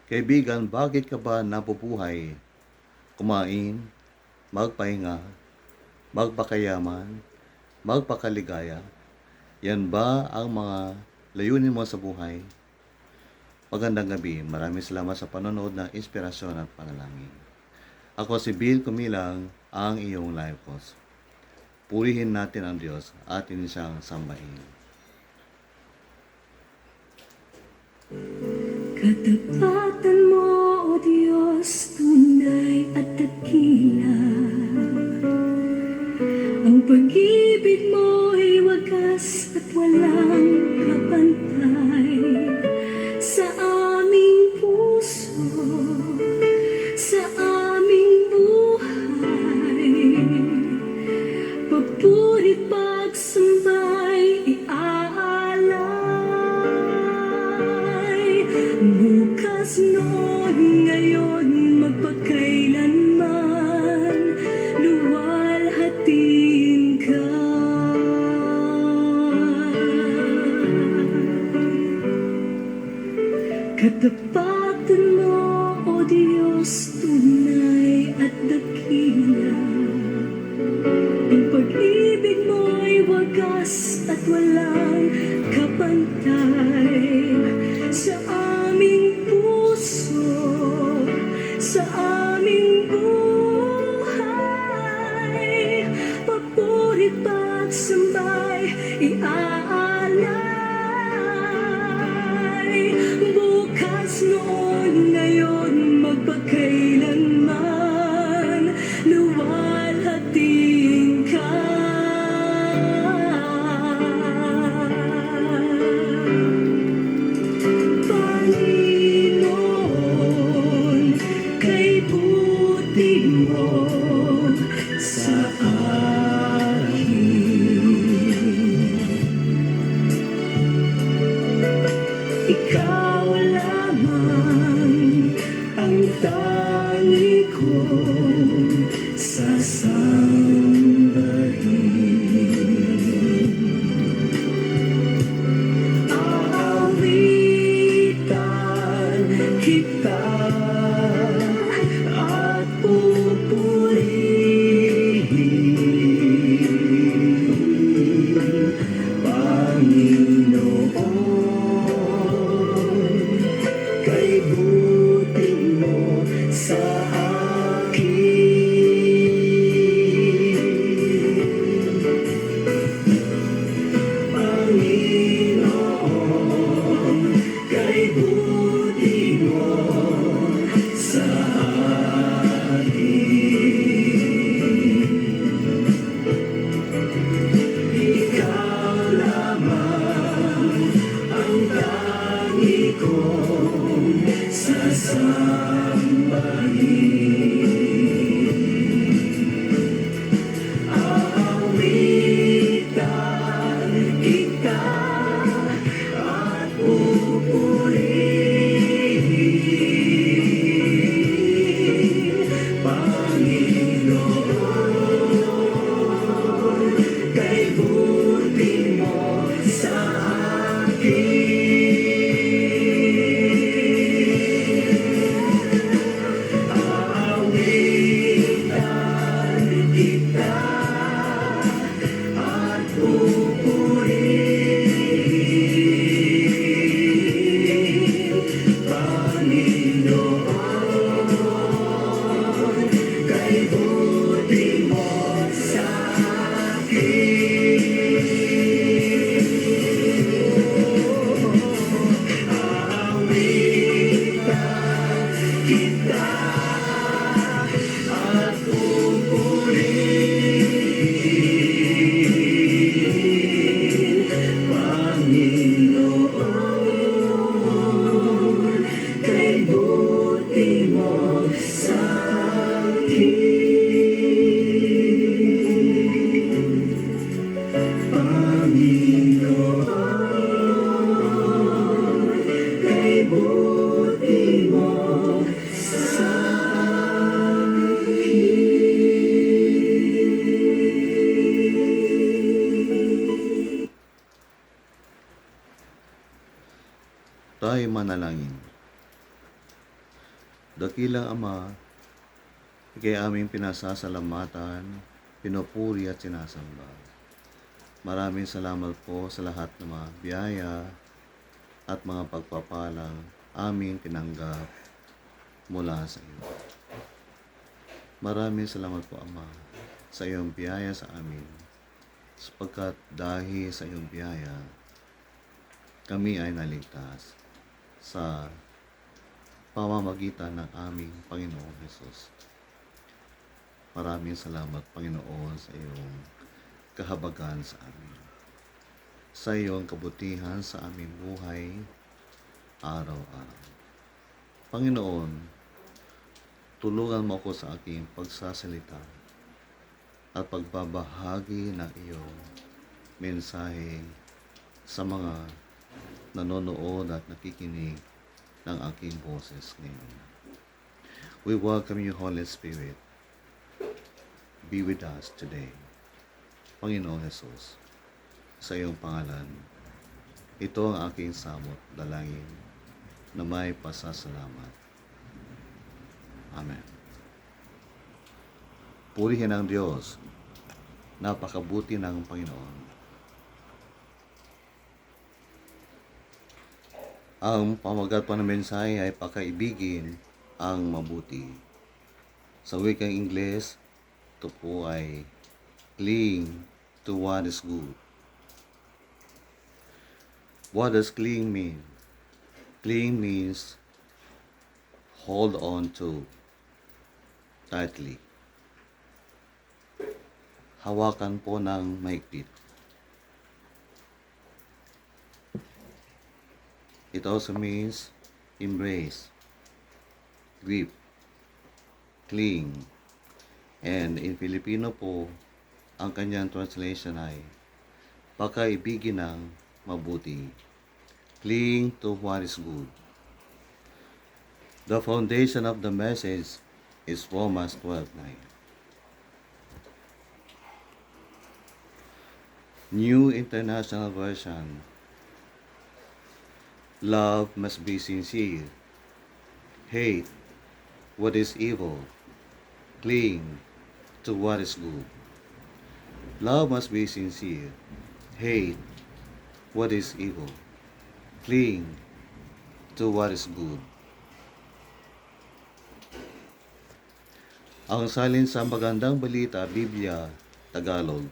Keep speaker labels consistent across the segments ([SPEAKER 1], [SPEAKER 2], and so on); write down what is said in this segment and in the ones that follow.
[SPEAKER 1] Kaibigan, bakit ka ba nabubuhay? Kumain, magpahinga, magpakayaman, magpakaligaya. Yan ba ang mga layunin mo sa buhay? Magandang gabi. Maraming salamat sa panonood ng Inspirasyon at Panalangin. Ako si Bill Kumilang, ang iyong life coach. Purihin natin ang Diyos at siyang sambahin.
[SPEAKER 2] Katapatan mo, O Diyos, tunay at dakila. Ang pag-ibig mo'y wagas at walang kapantay sa aming puso, sa aming buhay. Papurit pagsambay iaalay. Bukas noon, ngayon, magpakailanman, luwalhatiin ka. Katapatan mo, O Diyos, tunay at dakila. Ang pag-ibig mo'y wagas at walang kapantay sa aming puso, sa aming buhay. Papurit pagsambay iaalay. Bukas noon, ngayon, magpakailanman, luwalhatiin ka. Panginoon, kay buti mo sa akin. Ikaw lamang ang tangi kong sasambahin. Aawitan kita at pupurihin, Panginoon, kay buti mo sa akin. Panginoon, kay buti mo sa akin. Ikaw lamang ang tangi kong sasambahin. Aawitan kita at pupurihin, Panginoon, kay buti mo sa akin. Aawitan kita at pupurihin, Panginoon, kay buti mo sa akin. Aawitan kita at pupurihin, Panginoon, kay buti mo sa akin. Panginoon, kay buti mo sa akin.
[SPEAKER 1] Tayo manalangin. Dakilang Ama, ikay aming pinasasalamatan, pinupuri at sinasamba. Maraming salamat po sa lahat ng mga biyaya at mga pagpapalang aming tinanggap mula sa iyo. Maraming salamat po, Ama, sa iyong biyaya sa amin, sapagkat dahil sa iyong biyaya, kami ay naligtas sa pamamagitan ng aming Panginoong Hesus. Maraming salamat, Panginoon, sa iyong kahabagan sa amin, sa iyong kabutihan sa aming buhay araw-araw. Panginoon, tulungan mo ako sa aking pagsasalita at pagbabahagi ng iyong mensahe sa mga nanonood at nakikinig ng aking boses ngayon. We welcome you, Holy Spirit. Be with us today. Panginoong Hesus, sa iyong pangalan, ito ang aking samot dalangin na may pasasalamat. Amen. Purihin ang Diyos. Napakabuti ng Panginoon. Ang pamagat pa ng mensahe ay pakaibigin ang mabuti. Sa wikang Ingles, ito po ay cling to what is good. What does cling mean? Cling means hold on to tightly. Hawakan po ng mahigpit. It also means embrace, grip, cling. And in Filipino po, ang kanyang translation ay pakaibigin ng mabuti. Cling to what is good. The foundation of the message is Romans 12:9. New International Version. Love must be sincere. Hate what is evil. Cling to what is good. Love must be sincere. Hate what is evil. Cling to what is good. Ang salin sa Magandang Balita, Biblia, Tagalog,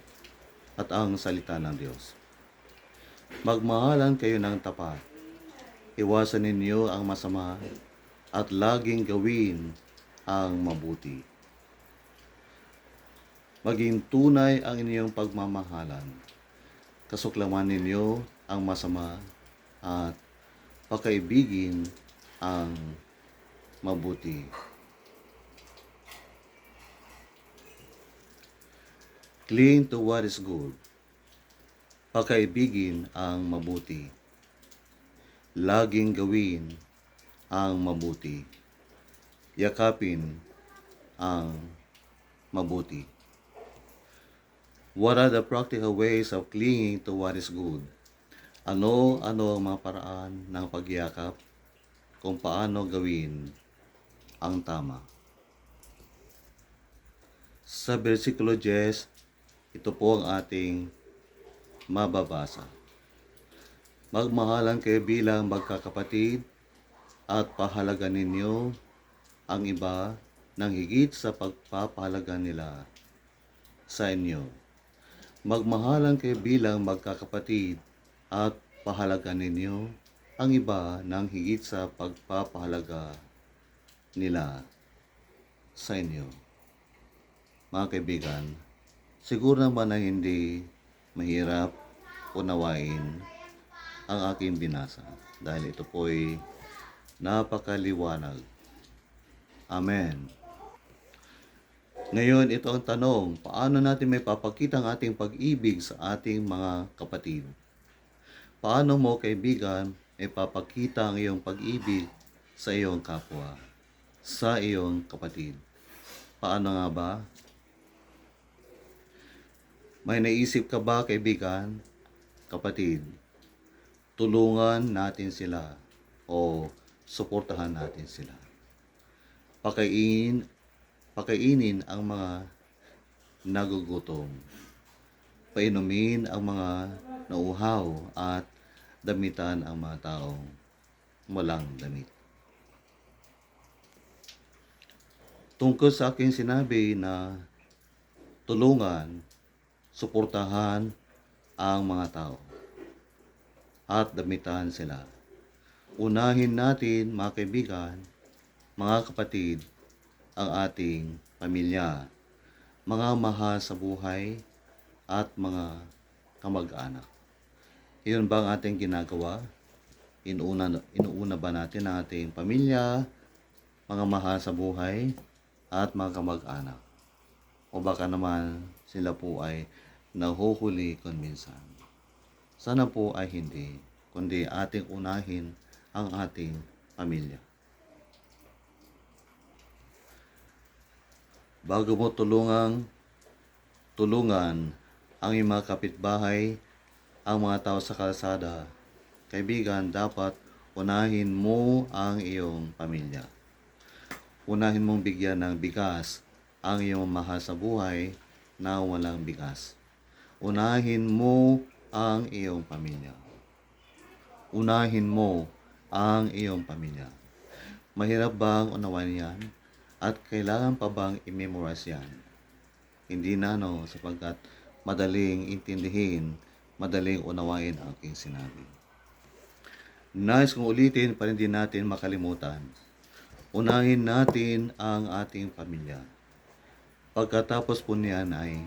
[SPEAKER 1] at ang salita ng Diyos. Magmahalan kayo ng tapat. Iwasan ninyo ang masama at laging gawin ang mabuti. Maging tunay ang inyong pagmamahalan. Kasuklaman ninyo ang masama at pakaibigin ang mabuti. Cling to what is good. Pakaibigin ang mabuti. Laging gawin ang mabuti. Yakapin ang mabuti. What are the practical ways of clinging to what is good? Ano ang mga paraan ng pagyakap kung paano gawin ang tama? Sa versikulo 10, ito po ang ating mababasa. Magmahalan kayo bilang magkakapatid at pahalagan ninyo ang iba ng higit sa pagpapahalaga nila sa inyo. Magmahalan kayo bilang magkakapatid at pahalagan ninyo ang iba ng higit sa pagpapahalaga nila sa inyo. Mga kaibigan, siguro naman na hindi mahirap unawain ang aking binasa dahil ito po'y napakaliwanag. Amen. Ngayon, ito ang tanong, paano natin may papakita ang ating pag-ibig sa ating mga kapatid? Paano mo, kaibigan, may papakita ang iyong pag-ibig sa iyong kapwa, sa iyong kapatid? Paano nga ba? May naisip ka ba, kaibigan, kapatid? Tulungan natin sila o suportahan natin sila. pakainin ang mga nagugutom, painumin ang mga nauuhaw at damitan ang mga taong walang damit. Tungkol sa aking sinabi na tulungan, suportahan ang mga tao at damitan sila. Unahin natin, mga kaibigan, mga kapatid, ang ating pamilya, mga mahal sa buhay at mga kamag-anak. Iyon ba ang ating ginagawa? Inuuna ba natin ang ating pamilya, mga mahal sa buhay at mga kamag-anak? O baka naman sila po ay nahuhuli kung minsan? Sana po ay hindi, kundi ating unahin ang ating pamilya. Bago mo tulungan ang iyong mga kapitbahay, ang mga tao sa kalsada, kaibigan, dapat unahin mo ang iyong pamilya. Unahin mong bigyan ng bigas ang iyong mahal sa buhay na walang bigas. Unahin mo ang iyong pamilya. Unahin mo ang iyong pamilya. Mahirap bang unawain yan? At kailangan pa bang i-memorize yan? Hindi na, no, sapagkat madaling intindihin, madaling unawain ang aking sinabi. Nais kong ulitin para hindi natin makalimutan. Unahin natin ang ating pamilya. Pagkatapos po niyan ay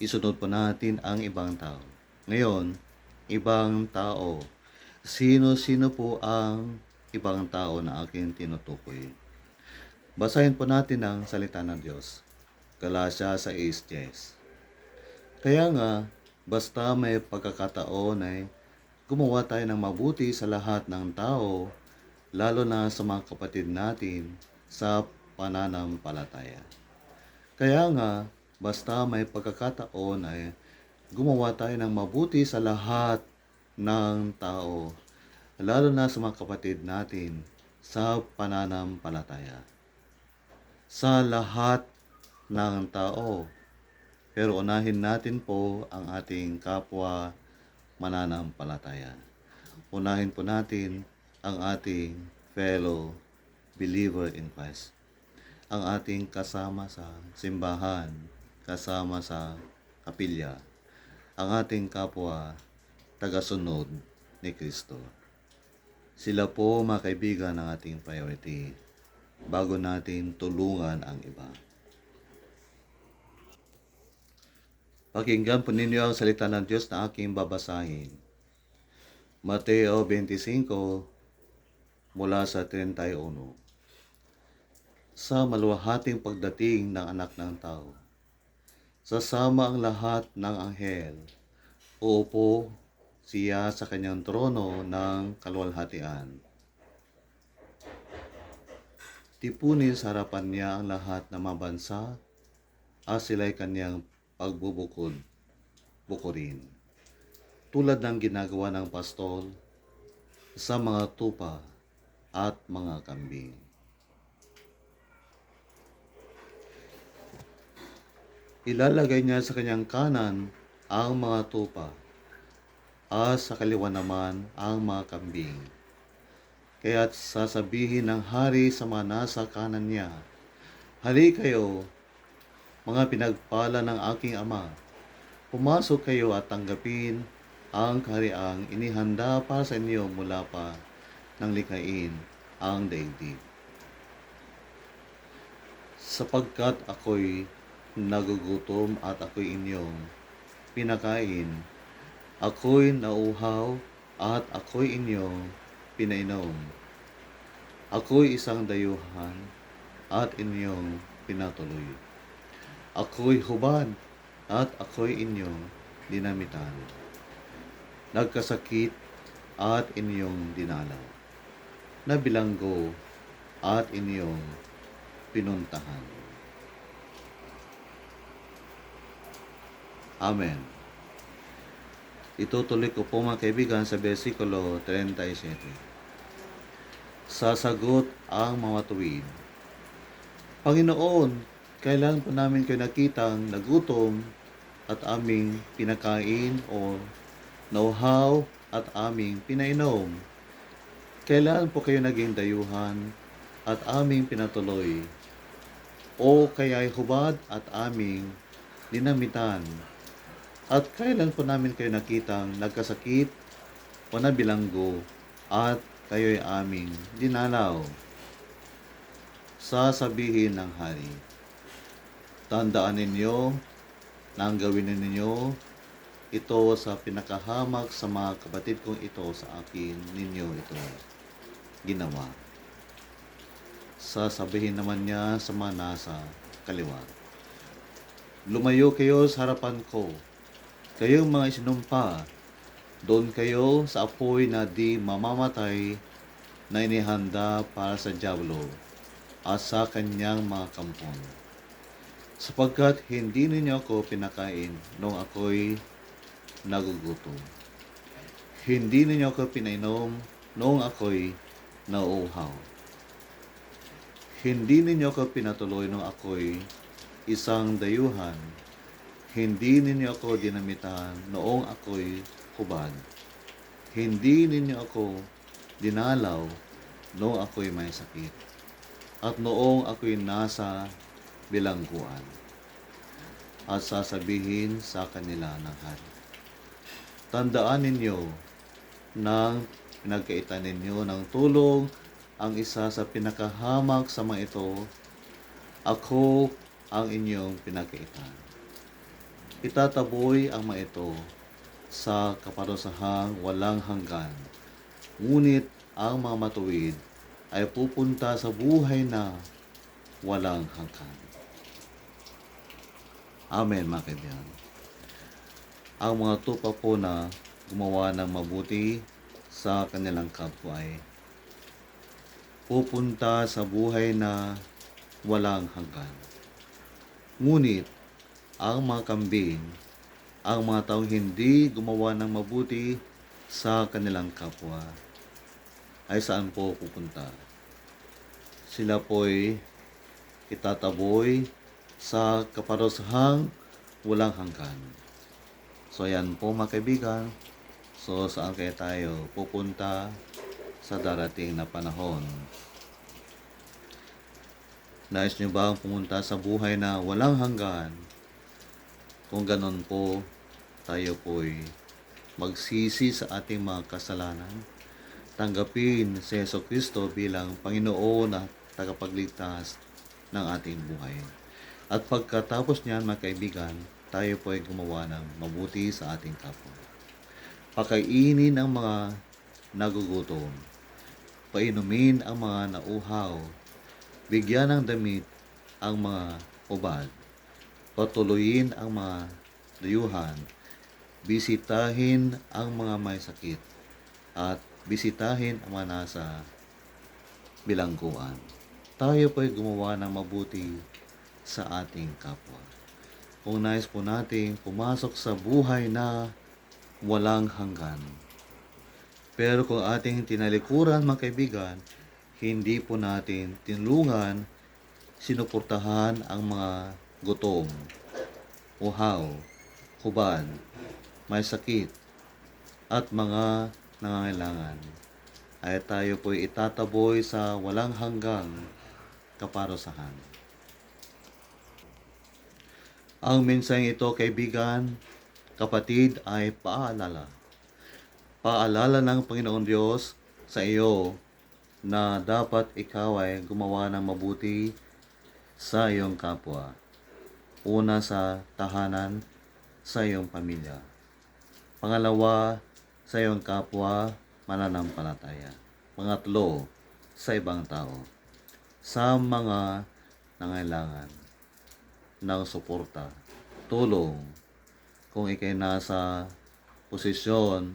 [SPEAKER 1] isunod po natin ang ibang tao. Ngayon, ibang tao. Sino-sino po ang ibang tao na aking tinutukoy? Basahin po natin ang salita ng Diyos. Galatia 6:10. Kaya nga, basta may pagkakataon ay gumawa tayo ng mabuti sa lahat ng tao, lalo na sa mga kapatid natin sa pananampalataya. Kaya nga, basta may pagkakataon ay gumawa tayo ng mabuti sa lahat ng tao, lalo na sa mga kapatid natin sa pananampalataya. Sa lahat ng tao. Pero unahin natin po ang ating kapwa mananampalataya. Unahin po natin ang ating fellow believer in Christ. Ang ating kasama sa simbahan, kasama sa kapilya. Ang ating kapwa tagasunod ni Kristo. Sila po, mga kaibigan, ang ating priority bago natin tulungan ang iba. Pakinggan po ninyo ang salita ng Diyos na aking babasahin. Mateo 25 mula sa 31. Sa maluwahating pagdating ng anak ng tao, sasama ang lahat ng anghel, uupo siya sa kanyang trono ng kaluwalhatian. Tipunin sa harapan niya ang lahat ng mga bansa at sila'y kanyang bukurin. Tulad ng ginagawa ng pastol sa mga tupa at mga kambing. Ilalagay niya sa kanyang kanan ang mga tupa at sa kaliwa naman ang mga kambing. Kaya't sasabihin ng hari sa mga nasa kanan niya, "Hali kayo, mga pinagpala ng aking ama. Pumasok kayo at tanggapin ang kahariang inihanda para sa inyo mula pa nang likhain ang daigdig. Sapagkat ako'y nagugutom at ako'y inyong pinakain. Ako'y nauuhaw at ako'y inyong pinainom. Ako'y isang dayuhan at inyong pinatuloy. Ako'y hubad at ako'y inyong dinamitan. Nagkasakit at inyong dinalaw. Nabilanggo at inyong pinuntahan." Amen. Itutuloy ko po, mga kaibigan, sa versikulo 37. Sasagot ang mga tuwid, Panginoon, kailan po namin kayo nakitang nagutom at aming pinakain o nauhaw at aming pinainom? Kailan po kayo naging dayuhan at aming pinatuloy? O kaya'y hubad at aming dinamitan? At kailan po namin kayo nakitang nagkasakit o nabilanggo at kayo'y aming dinalaw? Sasabihin ng hari, tandaan ninyo na ang gawin ninyo ito sa pinakahamak sa mga kapatid kong ito sa akin ninyo ito ginawa. Sasabihin naman niya sa mga nasa kaliwa, lumayo kayo sa harapan ko, kayong mga isinumpa, doon kayo sa apoy na di mamamatay na inihanda para sa dyablo at sa kanyang mga kampon. Sapagkat hindi ninyo ako pinakain noong ako'y nagugutom. Hindi ninyo ako pinainom noong ako'y nauuhaw. Hindi ninyo ako pinatuloy noong ako'y isang dayuhan. Hindi ninyo ako dinamitan noong ako'y hubad. Hindi ninyo ako dinalaw noong ako'y may sakit. At noong ako'y nasa bilangguan. At sasabihin sa kanila ng hari, tandaan ninyo nang pinagkaitan ninyo ng tulong ang isa sa pinakahamak sa mga ito, ako ang inyong pinagkaitan. Itataboy ang mga ito sa kaparusahang walang hanggan. Ngunit ang mga matuwid ay pupunta sa buhay na walang hanggan. Amen, mga kaibigan. Ang mga tupa po na gumawa ng mabuti sa kanilang kapwa ay pupunta sa buhay na walang hanggan. Ngunit, ang mga kambing, ang mga taong hindi gumawa ng mabuti sa kanilang kapwa, ay saan po pupunta? Sila po'y itataboy sa kaparusahang walang hanggan. So yan po mga kaibigan. So saan kaya tayo pupunta sa darating na panahon? Nais nyo ba pumunta sa buhay na walang hanggan? Kung ganon po, tayo po'y magsisi sa ating mga kasalanan. Tanggapin si Jesucristo bilang Panginoon at tagapagligtas ng ating buhay. At pagkatapos niyan, mga kaibigan, tayo po ay gumawa ng mabuti sa ating kapwa. Pakainin ang mga nagugutom. Painumin ang mga nauhaw. Bigyan ng damit ang mga ubad. Patuloyin ang mga dayuhan. Bisitahin ang mga may sakit. At bisitahin ang mga nasa bilangguan. Tayo po ay gumawa ng mabuti sa ating kapwa. Kung nais po nating pumasok sa buhay na walang hanggan. Pero kung ating tinalikuran, mga kaibigan, hindi po natin tinulungan, sinuportahan ang mga gutom, uhaw, hubad, may sakit, at mga nangangailangan, ay tayo po'y itataboy sa walang hanggang kaparusahan. Ang mensaheng ito, kaibigan, kapatid, ay paalala. Paalala ng Panginoon Diyos sa iyo na dapat ikaw ay gumawa ng mabuti sa iyong kapwa. Una, sa tahanan, sa iyong pamilya. Pangalawa, sa iyong kapwa mananampalataya. Pangatlo, sa ibang tao. Sa mga nangailangan ng suporta, tulong. Kung ikay nasa posisyon,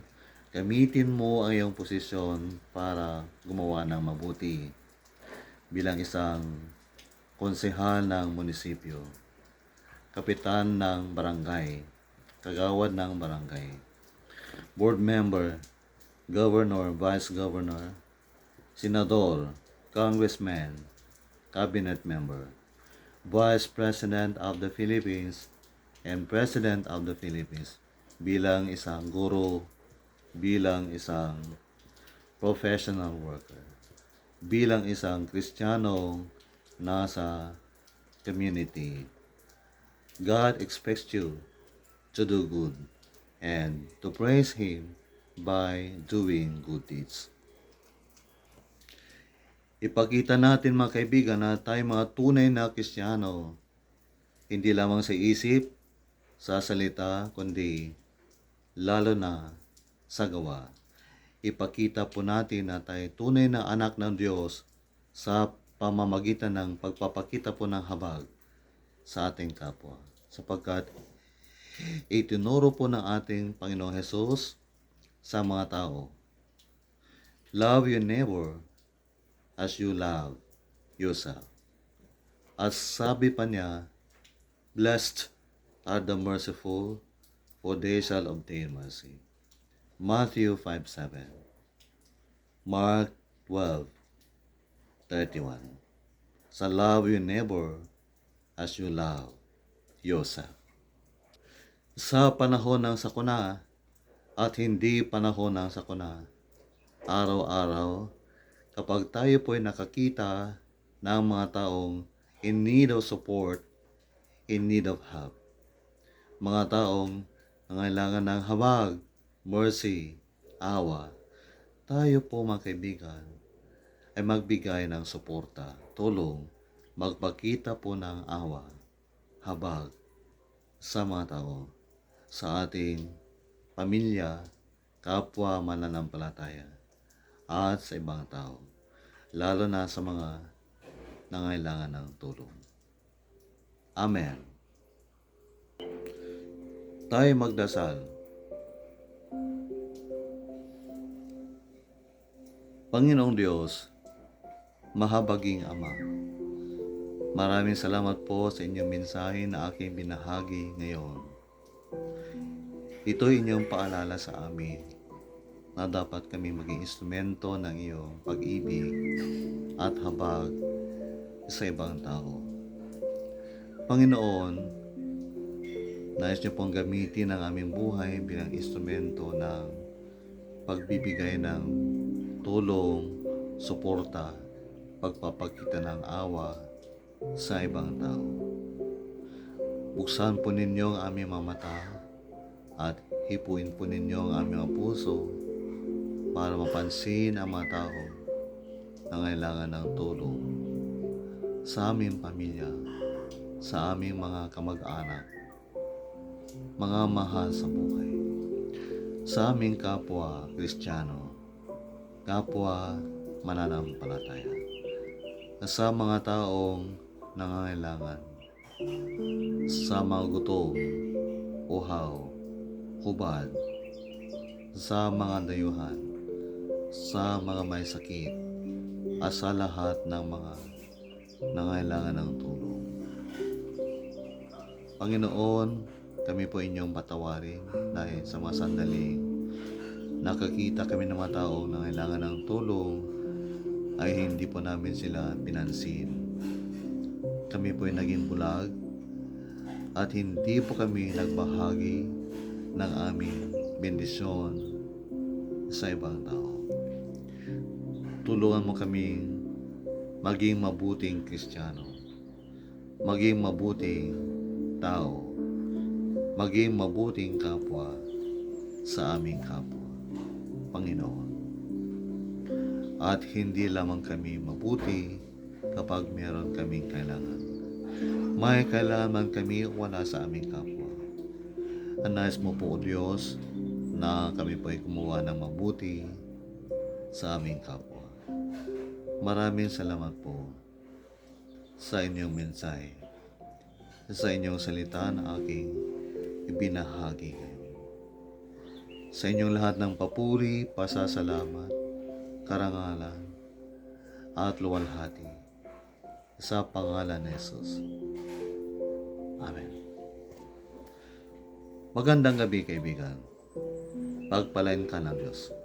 [SPEAKER 1] gamitin mo ang iyong posisyon para gumawa ng mabuti bilang isang konsehal ng munisipyo, kapitan ng barangay, kagawad ng barangay, board member, governor, vice governor, senador, congressman, cabinet member, Vice President of the Philippines and President of the Philippines, bilang isang guro, bilang isang professional worker, bilang isang Kristiyanong nasa community. God expects you to do good and to praise Him by doing good deeds. Ipakita natin mga kaibigan na tayo mga tunay na Kristiyano, hindi lamang sa isip, sa salita, kundi lalo na sa gawa. Ipakita po natin na tayo tunay na anak ng Diyos sa pamamagitan ng pagpapakita po ng habag sa ating kapwa. Sapagkat itinuro po ng ating Panginoong Hesus sa mga tao, love your neighbor as you love yourself. At sabi pa niya, blessed are the merciful, for they shall obtain mercy. Matthew 5:7, Mark 12:31. Sa love your neighbor as you love yourself. Sa panahon ng sakuna at hindi panahon ng sakuna, araw-araw, kapag tayo po'y nakakita ng mga taong in need of support, in need of help, mga taong nangailangan ng habag, mercy, awa, tayo po mga kaibigan ay magbigay ng suporta, tulong, magpakita po ng awa, habag sa mga tao, sa ating pamilya, kapwa mananampalataya, at sa ibang tao, lalo na sa mga nangailangan ng tulong. Amen. Tayo magdasal. Panginoong Diyos, mahabaging Ama, maraming salamat po sa inyong mensahe na aking binahagi ngayon. Ito'y inyong paalala sa amin na dapat kami maging instrumento ng iyong pag-ibig at habag sa ibang tao. Panginoon, nais niyo pong gamitin ang aming buhay bilang instrumento ng pagbibigay ng tulong, suporta, pagpapakita ng awa sa ibang tao. Buksan po ninyo ang aming mga mata at hipuin po ninyo ang aming mga puso para mapansin ang mga tao na kailangan ng tulong sa aming pamilya, sa aming mga kamag-anak, mga mahal sa buhay, sa aming kapwa Kristiyano, kapwa mananampalataya, sa mga taong nangangailangan, sa mga gutom, uhaw, hubad, sa mga dayuhan, sa mga may sakit, at sa lahat ng mga nangailangan ng tulong. Panginoon, kami po inyong patawarin dahil sa mga sandaling nakakita kami ng mga taong nangailangan ng tulong ay hindi po namin sila pinansin. Kami po ay naging bulag at hindi po kami nagbahagi ng aming bendisyon sa ibang tao. Tulungan mo kaming maging mabuting Kristiyano, maging mabuting tao, maging mabuting kapwa sa aming kapwa, Panginoon. At hindi lamang kami mabuti kapag meron kaming kailangan. May kailangan kami wala sa aming kapwa. Nais mo po, O Diyos, na kami po ay gumawa ng mabuti sa aming kapwa. Maraming salamat po sa inyong mensahe, sa inyong salita na aking ibinahagi ngayon. Sa inyong lahat ng papuri, pasasalamat, karangalan, at luwalhati sa pangalan ni Jesus. Amen. Magandang gabi, kaibigan. Pagpalain ka ng Diyos.